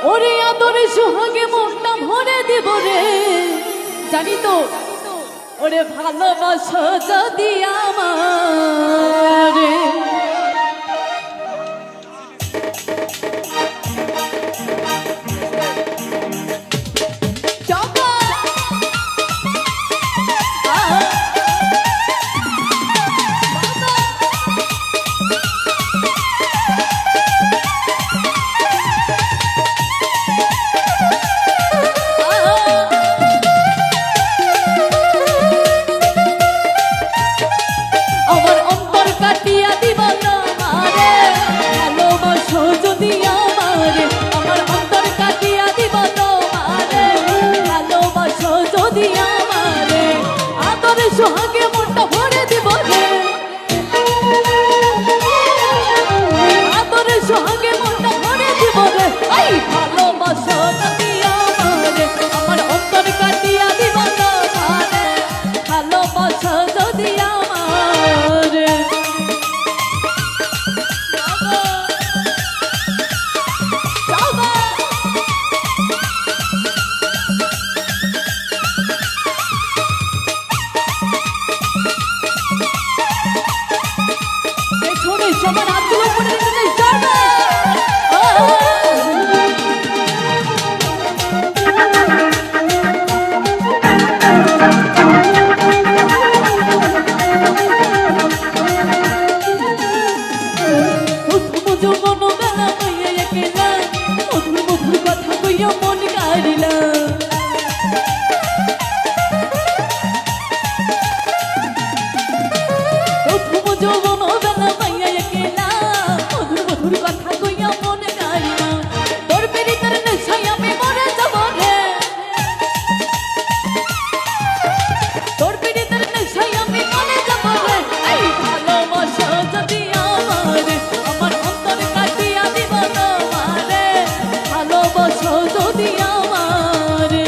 ওরে আদরে সোহাগে মনটা ভরে দিব রে জানি তো ওরে ভালোবাসো যদি আমারে সোহাগে মনটা ভরে দিব রে আদরে সোহাগে মনটা ভরে দিব রে এই ভালোবাসো যদি আমারে আমার অন্তর কাটিয়া দিব তোমারে ভালোবাসো যদি আমারে সবার হাতগুলো উপরে দিতে চাই কথা কইয়া মন কারিলা কথা কইয়া মনে গাড়ি না তোর পেরিতের নেশাই আমি মরে যাব রে তোর পেরিতের নেশাই আমি মরে যাব রে এই ভালোবাসা যদি আমারে আমার অন্তর কাটিয়া দিব তোমারে ভালোবাসা যদি আমারে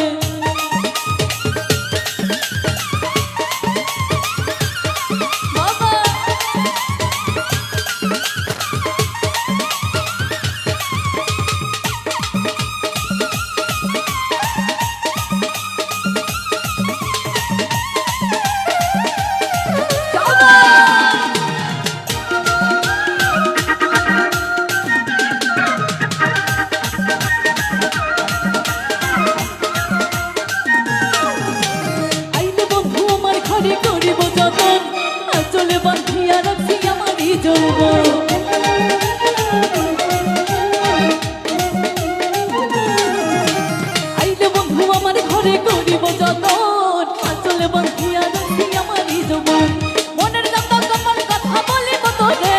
করিব যতন চলে বাঁধিয়া রাখছি আমারই যৌবন আইলে বন্ধু আমার ঘরে করিব যতন চলে বাঁধিয়া রাখছি আমারই যৌবন মনের যত কমল কথা বলিব তোরে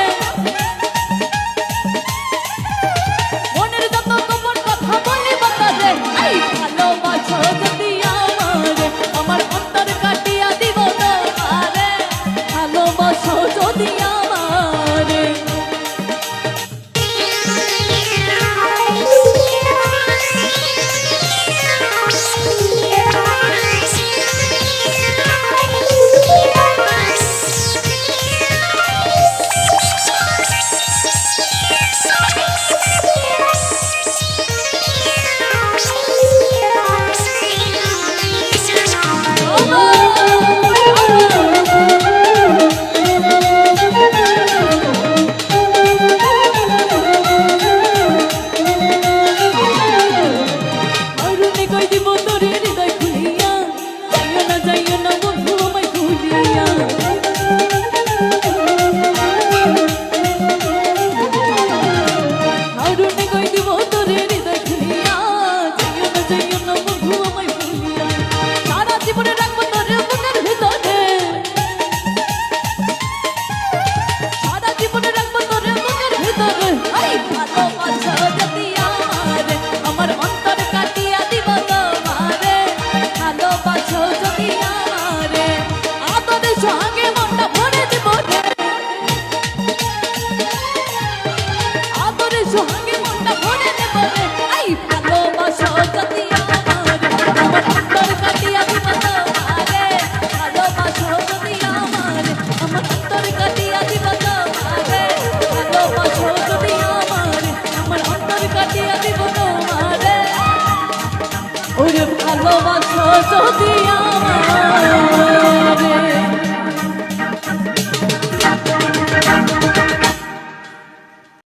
মনের যত কমল কথা বলিব তোরে এই ভালোবাসো যদি আমারে আমার অন্তর কাটিয়া দিব ভালোবাসো যদি আমারে কাটিয়া দিব তোমারে ভালোবাসো যদি